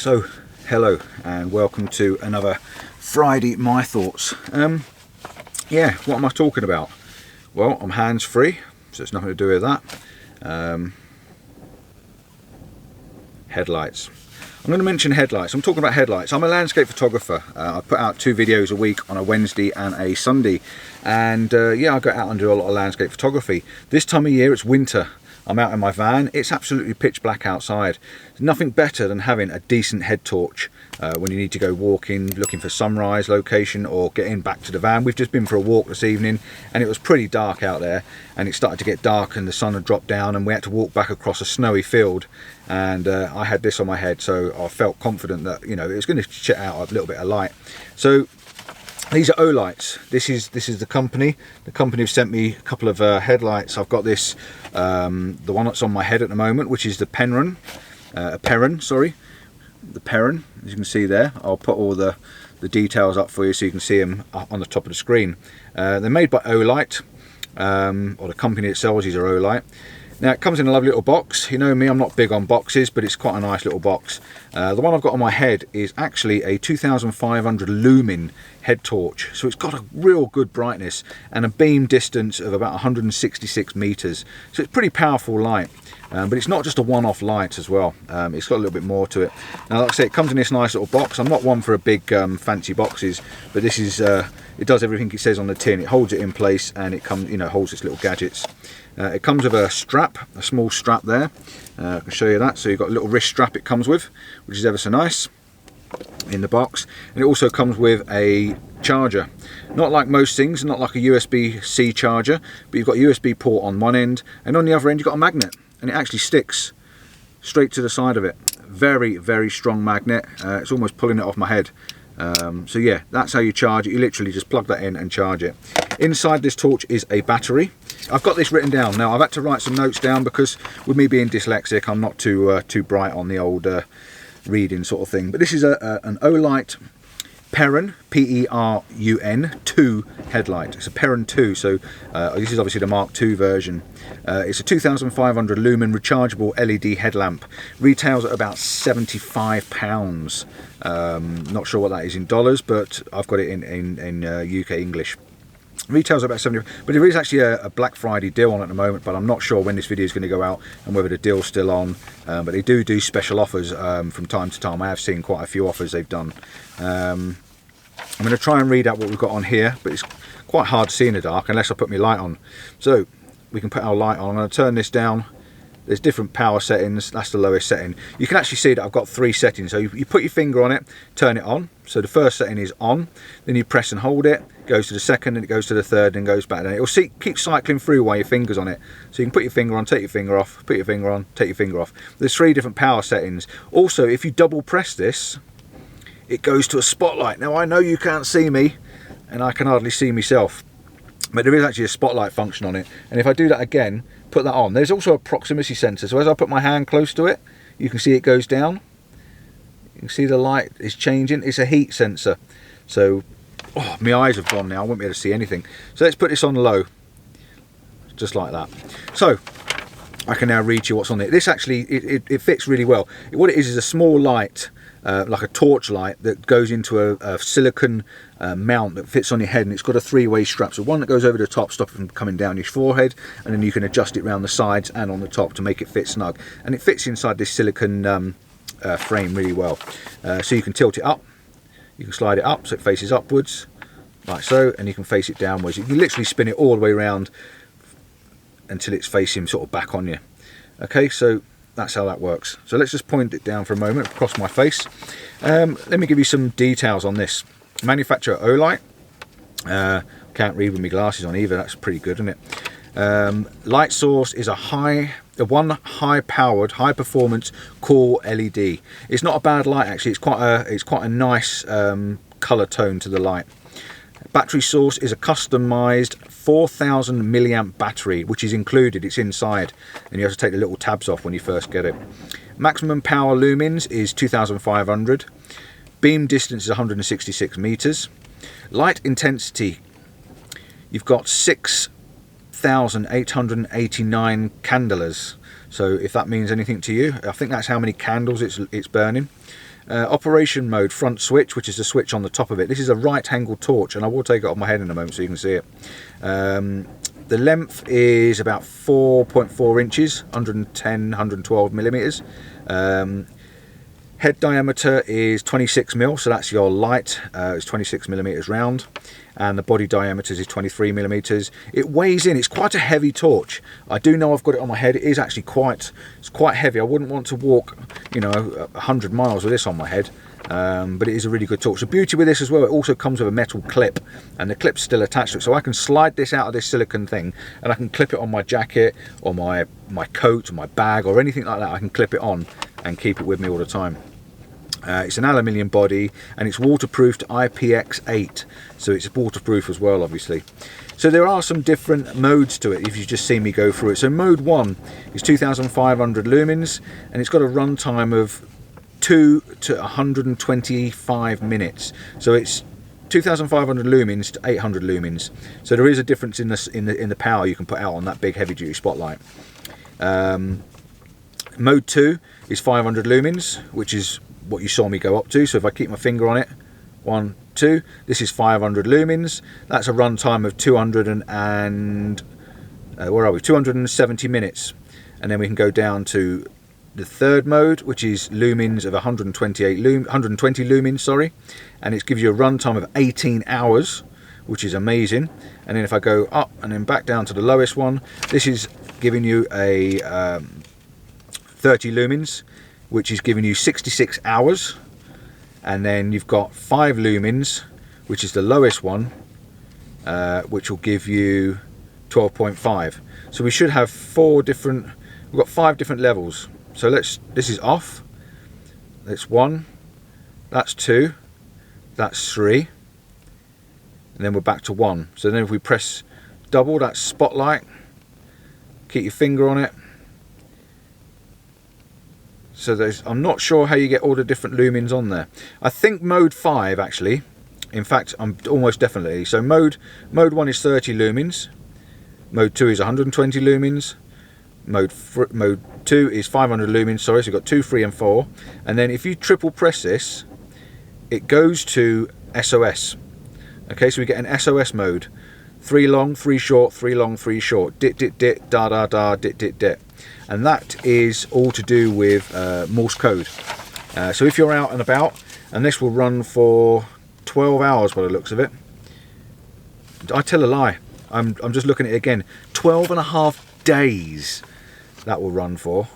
So, hello and welcome to another Friday My Thoughts. Yeah, what am I talking about? Well, I'm hands-free, so it's nothing to do with that. Headlights. I'm going to mention headlights. I'm talking about headlights. I'm a landscape photographer. I put out 2 videos a week on a Wednesday and a Sunday. And yeah, I go out and do a lot of landscape photography. This time of year, it's winter. I'm out in my van. It's absolutely pitch black outside. There's nothing better than having a decent head torch when you need to go walking, looking for sunrise location, or getting back to the van. We've just been for a walk this evening and it was pretty dark out there, and it started to get dark and the sun had dropped down and we had to walk back across a snowy field, and I had this on my head, so I felt confident that, you know, it was going to shut out a little bit of light. So these are Olights. This is the company. The company have sent me a couple of headlights. I've got this, the one that's on my head at the moment, which is the Perun, the Perun, as you can see there. I'll put all the details up for you so you can see them on the top of the screen. They're made by Olight, or the company that sells these are Olight. Now it comes in a lovely little box. You know me, I'm not big on boxes, but it's quite a nice little box. The one I've got on my head is actually a 2500 lumen head torch, so it's got a real good brightness and a beam distance of about 166 meters. So it's pretty powerful light, but it's not just a one-off light as well. It's got a little bit more to it. Now, like I say, it comes in this nice little box. I'm not one for a big fancy boxes, but this is it does everything it says on the tin. It holds it in place and it comes, you know, holds its little gadgets. It comes with a strap, a small strap there. I can show you that. So you've got a little wrist strap it comes with, which is ever so nice in the box. And it also comes with a charger. Not like most things, not like a USB-C charger, but you've got a USB port on one end, and on the other end you've got a magnet, and it actually sticks straight to the side of it. Very, very strong magnet. It's almost pulling it off my head. So yeah, that's how you charge it. You literally just plug that in and charge it. Inside this torch is a battery. I've got this written down. Now I've had to write some notes down because with me being dyslexic, I'm not too bright on the old reading sort of thing. But this is an Olight Perun, P-E-R-U-N 2 headlight. It's a Perun 2, so this is obviously the Mark II version. It's a 2500 lumen rechargeable LED headlamp. Retails at about £75. Not sure what that is in dollars, but I've got it in UK English. Retails about 70, but there is actually a Black Friday deal on at the moment, but I'm not sure when this video is going to go out and whether the deal's still on. But they do special offers from time to time. I have seen quite a few offers they've done. I'm going to try and read out what we've got on here, but it's quite hard to see in the dark unless I put my light on. So we can put our light on. I'm going to turn this down. There's different power settings. That's the lowest setting. You can actually see that I've got 3 settings. So you put your finger on it, turn it on. So the first setting is on. Then you press and hold it. Goes to the second, and it goes to the third, and goes back. And it will keep cycling through while your finger's on it. So you can put your finger on, take your finger off, put your finger on, take your finger off. There's 3 different power settings. Also, if you double press this, it goes to a spotlight. Now I know you can't see me, and I can hardly see myself, but there is actually a spotlight function on it. And if I do that again, put that on, there's also a proximity sensor. So as I put my hand close to it, you can see it goes down. You can see the light is changing. It's a heat sensor. So, oh, my eyes have gone now. I won't be able to see anything. So let's put this on low, just like that. So I can now read to you what's on it. This actually, it fits really well. What it is a small light, like a torch light, that goes into a silicon mount that fits on your head, and it's got a 3-way strap. So one that goes over the top, stop it from coming down your forehead, and then you can adjust it around the sides and on the top to make it fit snug. And it fits inside this silicon frame really well. So you can tilt it up, you can slide it up so it faces upwards, like so, and you can face it downwards. You can literally spin it all the way around until it's facing sort of back on you. Okay, so that's how that works. So let's just point it down for a moment across my face. Let me give you some details on this. Manufacturer Olight. Can't read with my glasses on either. That's pretty good, isn't it? Light source is a one high-powered, high-performance core LED. It's not a bad light actually. It's quite a nice color tone to the light. Battery source is a customized 4000 milliamp battery, which is included. It's inside, and you have to take the little tabs off when you first get it. Maximum power lumens is 2500. Beam distance is 166 meters. Light intensity, you've got 6,889 candelas. So if that means anything to you, I think that's how many candles it's burning. Operation mode, front switch, which is the switch on the top of it. This is a right angle torch, and I will take it off my head in a moment so you can see it. The length is about 4.4 inches, 110, 112 millimeters. Head diameter is 26 mil, so that's your light. It's 26 millimeters round, and the body diameter is 23 millimeters. It weighs in. It's quite a heavy torch. I do know I've got it on my head. It is actually quite heavy. I wouldn't want to walk, you know, 100 miles with this on my head. But it is a really good torch. The beauty with this as well, it also comes with a metal clip, and the clip's still attached to it, so I can slide this out of this silicone thing and I can clip it on my jacket or my coat or my bag or anything like that. I can clip it on and keep it with me all the time. It's an aluminium body, and it's waterproof to IPX8, so it's waterproof as well, obviously. So there are some different modes to it if you just see me go through it. So mode 1 is 2500 lumens, and it's got a runtime of 2 to 125 minutes. So it's 2500 lumens to 800 lumens. So there is a difference in the power you can put out on that big heavy duty spotlight. Mode 2 is 500 lumens, which is what you saw me go up to. So if I keep my finger on it, 1, 2, this is 500 lumens. That's a runtime of 270 minutes. And then we can go down to the third mode, which is lumens of 120 lumens, sorry, and it gives you a runtime of 18 hours, which is amazing. And then if I go up and then back down to the lowest one, this is giving you a 30 lumens, which is giving you 66 hours. And then you've got 5 lumens, which is the lowest one, which will give you 12.5. So we should have we've got 5 different levels. So this is off, that's 1, that's 2, that's 3, and then we're back to 1. So then if we press double, that's spotlight, keep your finger on it. So I'm not sure how you get all the different lumens on there. I think mode 5 actually, in fact I'm almost definitely, so mode 1 is 30 lumens, mode 2 is 120 lumens, mode 2 is 500 lumens, sorry, so you've got 2, 3 and 4, and then if you triple press this, it goes to SOS. Okay, so we get an SOS mode, 3 long, 3 short, 3 long, 3 short, dit dit dit, da da da, dit dit dit, and that is all to do with Morse code. So if you're out and about, and this will run for 12 hours by the looks of it. I tell a lie, I'm just looking at it again, 12.5 days that will run for.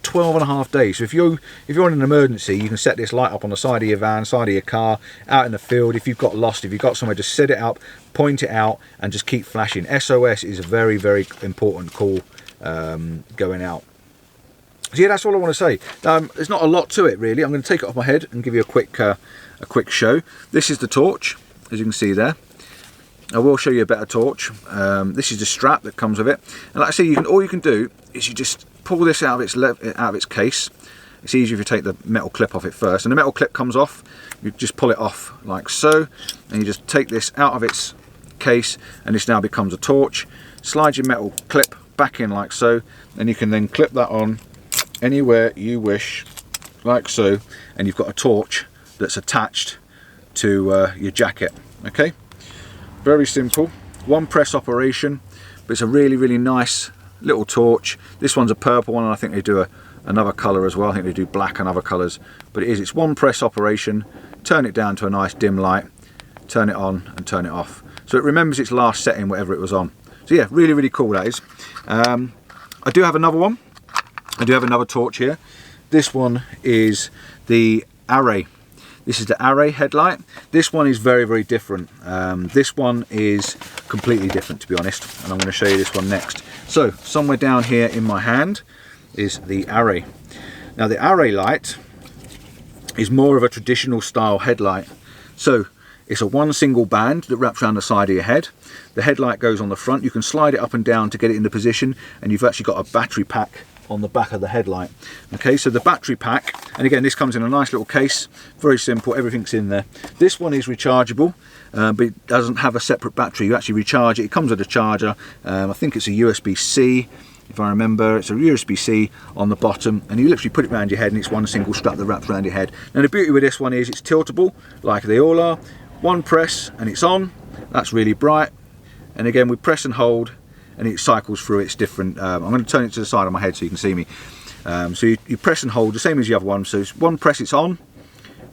12.5 days. So if you're in an emergency, you can set this light up on the side of your van, side of your car, out in the field. If you've got lost, if you've got somewhere, just set it up, point it out, and just keep flashing. SOS is a very, very important call going out. So yeah, that's all I want to say. There's not a lot to it really. I'm going to take it off my head and give you a quick show. This is the torch, as you can see there. I will show you a better torch. This is the strap that comes with it, and like I say, all you can do is you just pull this out of its case. It's easier if you take the metal clip off it first, and the metal clip comes off. You just pull it off like so, and you just take this out of its case, and this now becomes a torch. Slide your metal clip back in like so, and you can then clip that on anywhere you wish, like so, and you've got a torch that's attached to your jacket. Okay. Very simple, one press operation, but it's a really, really nice little torch. This one's a purple one, and I think they do another colour as well. I think they do black and other colours, but it's one press operation. Turn it down to a nice dim light, turn it on and turn it off. So it remembers its last setting, whatever it was on. So yeah, really, really cool that is. I do have another one. I do have another torch here. This one is the Array. This is the Array Headlight. This one is very, very different. This one is completely different, to be honest, and I'm going to show you this one next. So somewhere down here in my hand is the Array. Now the Array light is more of a traditional style headlight. So it's a one single band that wraps around the side of your head. The headlight goes on the front. You can slide it up and down to get it into position, and you've actually got a battery pack on the back of the headlight. Okay, so the battery pack, and again this comes in a nice little case, very simple, everything's in there. This one is rechargeable, but it doesn't have a separate battery. You actually recharge it. It comes with a charger. I think it's a USB-C, if I remember. It's a USB-C on the bottom, and you literally put it around your head, and it's one single strap that wraps around your head. Now the beauty with this one is it's tiltable, like they all are. One press and it's on. That's really bright. And again, we press and hold, and it cycles through its different. I'm going to turn it to the side of my head so you can see me. So you press and hold the same as the other one. So it's one press, it's on.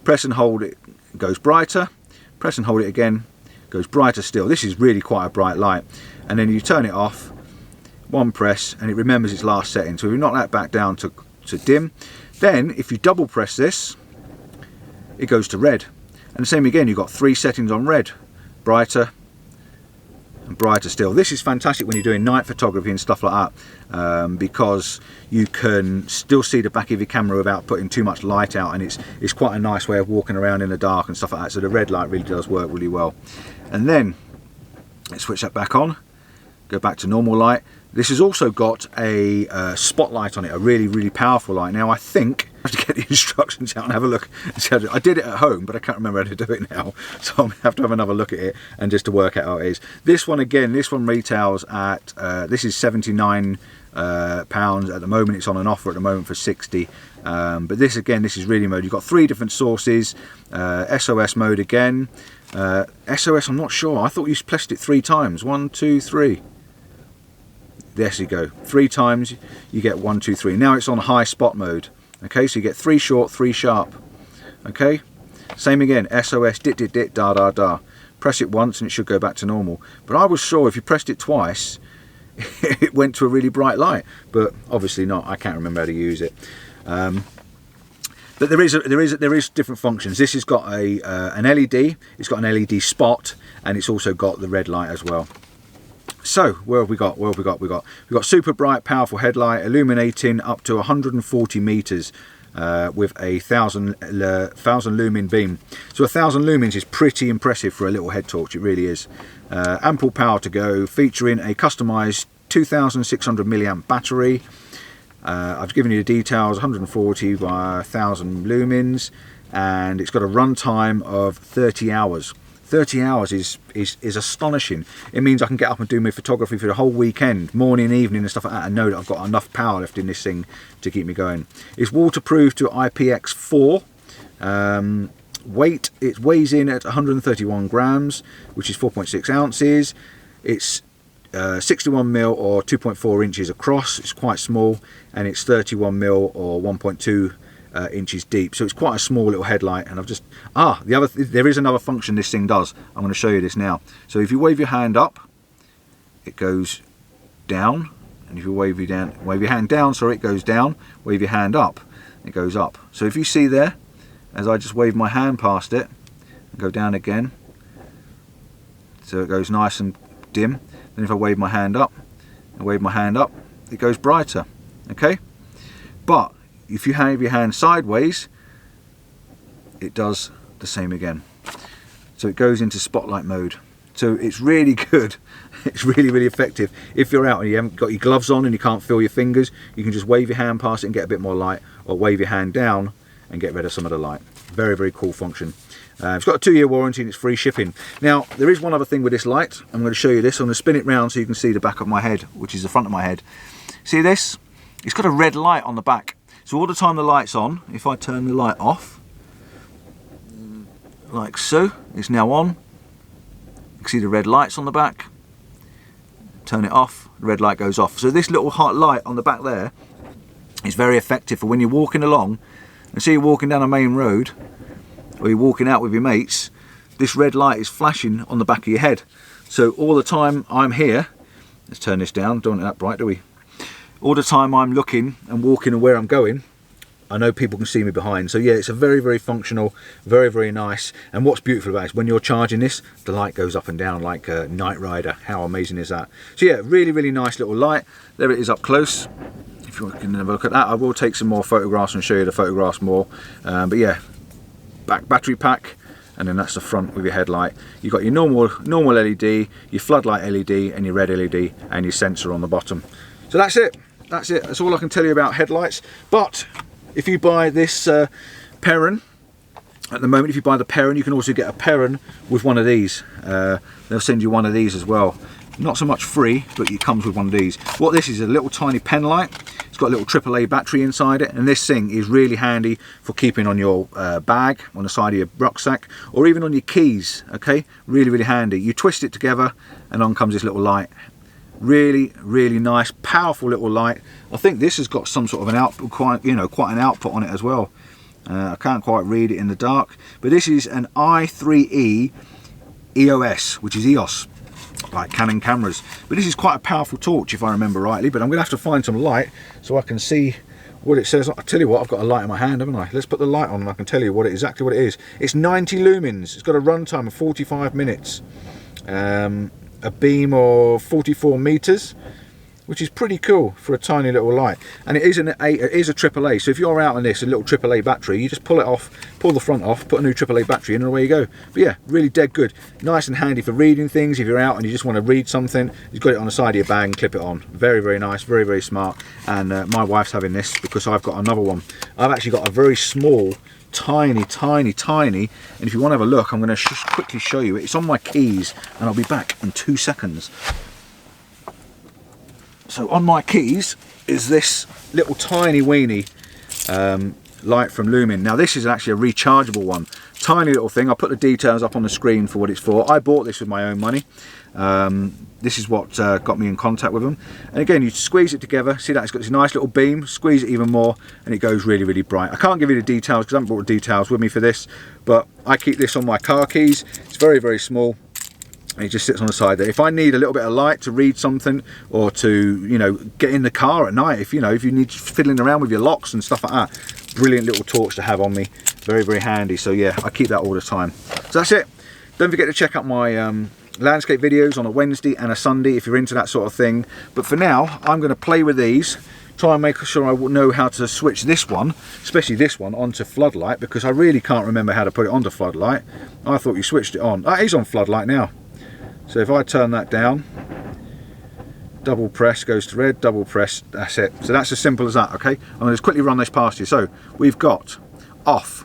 Press and hold, it goes brighter. Press and hold it again, goes brighter still. This is really quite a bright light. And then you turn it off, one press, and it remembers its last setting. So if you knock that back down to dim, then if you double press this, it goes to red. And the same again, you've got 3 settings on red, brighter and brighter still. This is fantastic when you're doing night photography and stuff like that, because you can still see the back of your camera without putting too much light out, and it's quite a nice way of walking around in the dark and stuff like that. So the red light really does work really well. And then let's switch that back on, go back to normal light. This has also got a spotlight on it, a really powerful light. Now I think I have to get the instructions out and have a look. I did it at home, but I can't remember how to do it now, so I'm going to have another look at it and just to work out how it is. This one again, this one retails at this is £79 at the moment. It's on an offer at the moment for 60. But this again, this is really mode. You've got 3 different sources. SOS mode again. SOS, I'm not sure. I thought you pressed it 3 times. 1, 2, 3. There you go. 3 times you get 1, 2, 3. Now it's on high spot mode. Okay, so you get 3 short, 3 sharp. Okay, same again. SOS, dit, dit, dit, da, da, da. Press it once and it should go back to normal. But I was sure if you pressed it twice, it went to a really bright light. But obviously not. I can't remember how to use it. But there is different functions. This has got an LED. It's got an LED spot, and it's also got the red light as well. So where have we got? We've got super bright, powerful headlight, illuminating up to 140 meters with a 1000 lumen beam. So 1000 lumens is pretty impressive for a little head torch. It really is. Ample power to go, featuring a customized 2600 milliamp battery. I've given you the details: 140 by 1000 lumens, and it's got a runtime of 30 hours. 30 hours is astonishing. It means I can get up and do my photography for the whole weekend, morning, evening and stuff like that, and know that I've got enough power left in this thing to keep me going. It's waterproof to IPX4. Weight, it weighs in at 131 grams, which is 4.6 ounces. It's 61mm or 2.4 inches across. It's quite small, and it's 31mm or 1.2 inches deep, so it's quite a small little headlight. And I've just there is another function this thing does. I'm going to show you this now. So if you wave your hand up, it goes down, and if you wave your hand down, sorry, it goes down. Wave your hand up, it goes up. So if you see there, as I just wave my hand past it and go down again, so it goes nice and dim. Then if I wave my hand up and wave my hand up, it goes brighter. Okay, but if you have your hand sideways, it does the same again. So it goes into spotlight mode. So it's really good. It's really effective. If you're out and you haven't got your gloves on and you can't feel your fingers, you can just wave your hand past it and get a bit more light, or wave your hand down and get rid of some of the light. Very cool function. It's got a 2-year warranty and it's free shipping. Now there is one other thing with this light. I'm going to show you this. I'm going to spin it round so you can see the back of my head, which is the front of my head. See this? It's got a red light on the back. So all the time the light's on, if I turn the light off, like so, it's now on. You can see the red lights on the back. Turn it off, the red light goes off. So this little hot light on the back there is very effective for when you're walking along, and see you're walking down a main road, or you're walking out with your mates, this red light is flashing on the back of your head. So all the time I'm here, let's turn this down, don't want it that bright, do we? All the time I'm looking and walking and where I'm going, I know people can see me behind. So yeah, it's a very functional, very nice. And what's beautiful about it is when you're charging this, the light goes up and down like a Night Rider. How amazing is that? So yeah, really nice little light. There it is up close. If you can have a look at that, I will take some more photographs and show you the photographs more. But yeah, battery pack, and then that's the front with your headlight. You've got your normal LED, your floodlight LED, and your red LED, and your sensor on the bottom. So that's it. That's all I can tell you about headlights. But if you buy this Perun, at the moment, if you buy the Perun, you can also get a Perun with one of these. They'll send you one of these as well. not so much free, but it comes with one of these. What this is a little tiny pen light. It's got a little AAA battery inside it, and this thing is really handy for keeping on your bag, on the side of your rucksack, or even on your keys. Okay, really, really handy. You twist it together and on comes this little light. Really, really nice, powerful little light. I think this has got some sort of an output, quite an output on it as well. I can't quite read it in the dark, but this is an i3E EOS, which is EOS, like Canon cameras. But this is quite a powerful torch if I remember rightly, but I'm going to have to find some light so I can see what it says. I'll tell you what, I've got a light in my hand, haven't I? Let's put the light on and I can tell you exactly what it is. It's 90 lumens. It's got a runtime of 45 minutes. A beam of 44 meters, which is pretty cool for a tiny little light. And it is a AAA, so if you're out on this, a little AAA battery, you just pull it off, pull the front off, put a new AAA battery in, and away you go. But yeah, really dead good. Nice and handy for reading things. If you're out and you just want to read something, you've got it on the side of your bag and clip it on. Very, very nice, very, very smart. And my wife's having this because I've got another one. I've actually got a very small, tiny, and if you want to have a look, I'm going to just quickly show you it. It's on my keys, and I'll be back in 2 seconds. So on my keys is this little tiny weeny light from Lumen. Now this is actually a rechargeable one, tiny little thing. I'll put the details up on the screen for what it's for. I bought this with my own money. This is what got me in contact with them. And again, you squeeze it together, see that it's got this nice little beam, squeeze it even more, and it goes really, really bright. I can't give you the details because I haven't brought the details with me for this, but I keep this on my car keys. It's very, very small. And it just sits on the side there. If I need a little bit of light to read something, or to, get in the car at night, if you need fiddling around with your locks and stuff like that, brilliant little torch to have on me. Very, very handy. So yeah, I keep that all the time. So that's it. Don't forget to check out my landscape videos on a Wednesday and a Sunday if you're into that sort of thing. But for now, I'm going to play with these, try and make sure I know how to switch this one, especially this one, onto floodlight, because I really can't remember how to put it onto floodlight. I thought you switched it on. It is on floodlight now. So if I turn that down, double press goes to red, double press, that's it. So that's as simple as that, okay? I'm going to just quickly run this past you. So we've got off.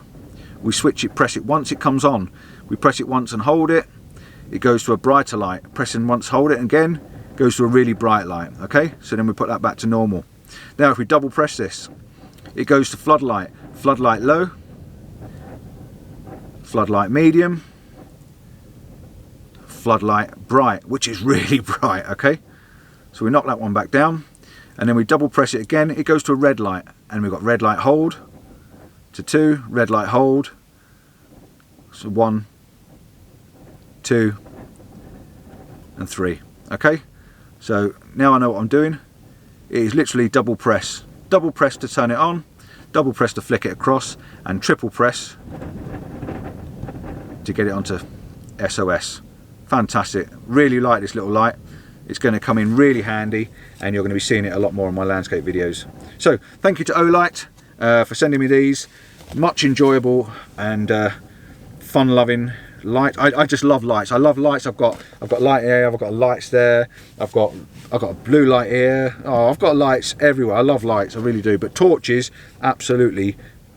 We switch it, press it once, it comes on. We press it once and hold it, it goes to a brighter light. Pressing once, hold it, and again, goes to a really bright light, okay? So then we put that back to normal. Now if we double press this, it goes to floodlight. Floodlight low, floodlight medium, floodlight bright, which is really bright, okay? So we knock that one back down, and then we double press it again, it goes to a red light, and we've got red light hold to 2, red light hold, so 1, 2 and 3, okay? So now I know what I'm doing. It is literally double press to turn it on, double press to flick it across, and triple press to get it onto SOS. Fantastic, really like this little light. It's going to come in really handy, and you're going to be seeing it a lot more in my landscape videos. So thank you to Olight for sending me these. Much enjoyable and fun loving light. I just love lights. I love lights. I've got light here, I've got lights there, I've got a blue light here. Oh, I've got lights everywhere. I love lights, I really do. But torches, absolutely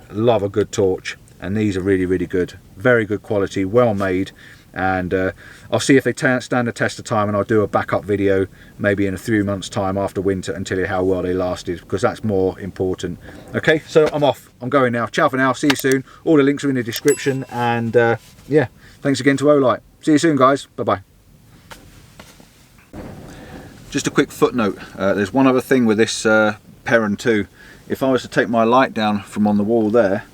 love a good torch, and these are really, really good. Very good quality, well made. And I'll see if they stand the test of time, and I'll do a backup video maybe in a 3 months time after winter and tell you how well they lasted, because that's more important. Okay, so I'm off, I'm going now. Ciao for now, see you soon. All the links are in the description, and yeah, thanks again to Olight. See you soon guys, bye bye. Just a quick footnote, there's one other thing with this Perun 2. If I was to take my light down from on the wall there,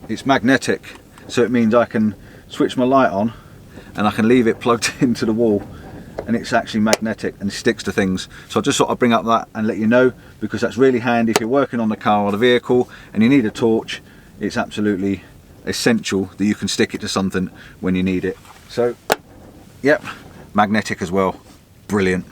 it's magnetic, so it means I can switch my light on and I can leave it plugged into the wall, and it's actually magnetic and sticks to things. So I just thought I'd bring up that and let you know, because that's really handy if you're working on the car or the vehicle and you need a torch. It's absolutely essential that you can stick it to something when you need it. So yep, magnetic as well, brilliant.